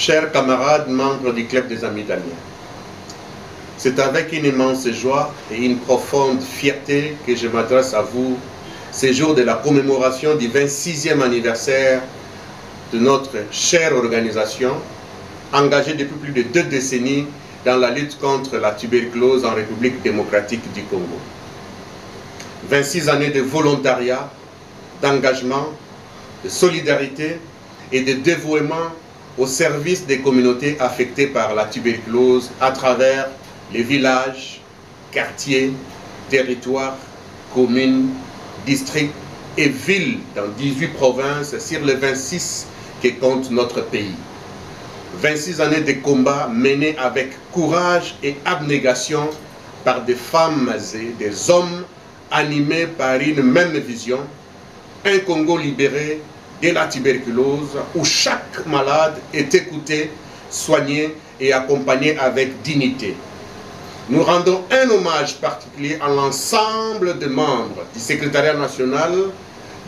chers camarades membres du Club des Amis d'Amiens, c'est avec une immense joie et une profonde fierté que je m'adresse à vous ces jours de la commémoration du 26e anniversaire de notre chère organisation, engagée depuis plus de 2 décennies dans la lutte contre la tuberculose en République démocratique du Congo. 26 années de volontariat, d'engagement, de solidarité et de dévouement au service des communautés affectées par la tuberculose à travers les villages, quartiers, territoires, communes, districts et villes dans 18 provinces sur les 26 que compte notre pays. 26 années de combats menés avec courage et abnégation par des femmes et des hommes animés par une même vision, un Congo libéré de la tuberculose où chaque malade est écouté, soigné et accompagné avec dignité. Nous rendons un hommage particulier à l'ensemble des membres du secrétariat national,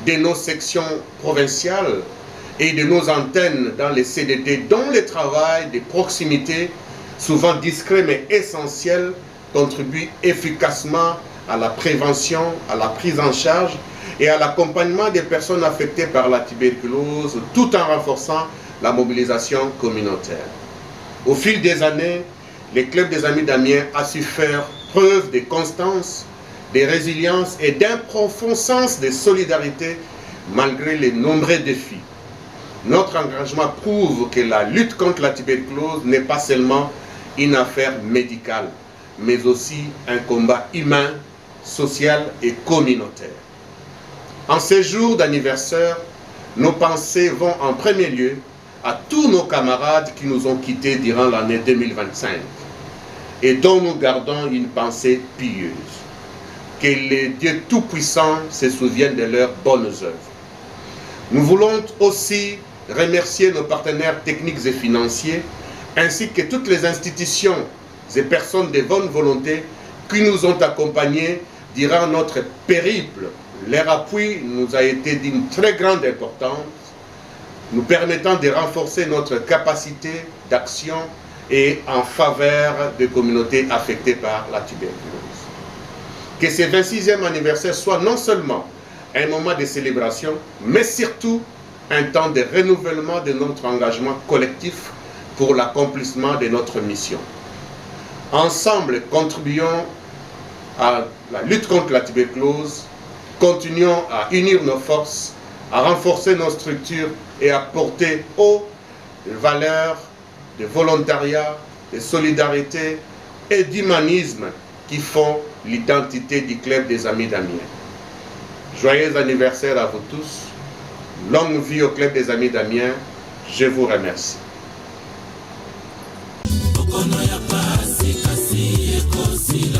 de nos sections provinciales et de nos antennes dans les CDT, dont le travail de proximité, souvent discret mais essentiel, contribue efficacement à la prévention, à la prise en charge et à l'accompagnement des personnes affectées par la tuberculose, tout en renforçant la mobilisation communautaire. Au fil des années, le Club des Amis d'Amiens a su faire preuve de constance, de résilience et d'un profond sens de solidarité malgré les nombreux défis. Notre engagement prouve que la lutte contre la tuberculose n'est pas seulement une affaire médicale, mais aussi un combat humain, social et communautaire. En ces jours d'anniversaire, nos pensées vont en premier lieu à tous nos camarades qui nous ont quittés durant l'année 2025 et dont nous gardons une pensée pieuse. Que le Dieu Tout-Puissant se souvienne de leurs bonnes œuvres. Nous voulons aussi remercier nos partenaires techniques et financiers, ainsi que toutes les institutions et personnes de bonne volonté qui nous ont accompagnés durant notre périple. Leur appui nous a été d'une très grande importance, nous permettant de renforcer notre capacité d'action et en faveur des communautés affectées par la tuberculose. Que ce 26e anniversaire soit non seulement un moment de célébration, mais surtout un temps de renouvellement de notre engagement collectif pour l'accomplissement de notre mission. Ensemble, contribuons à la lutte contre la tuberculose, continuons à unir nos forces, à renforcer nos structures et à porter haut les valeurs de volontariat, de solidarité et d'humanisme qui font l'identité du Club des Amis d'Amiens. Joyeux anniversaire à vous tous. Longue vie au Club des Amis d'Amiens. Je vous remercie. Okono ya pasi kasi ekosi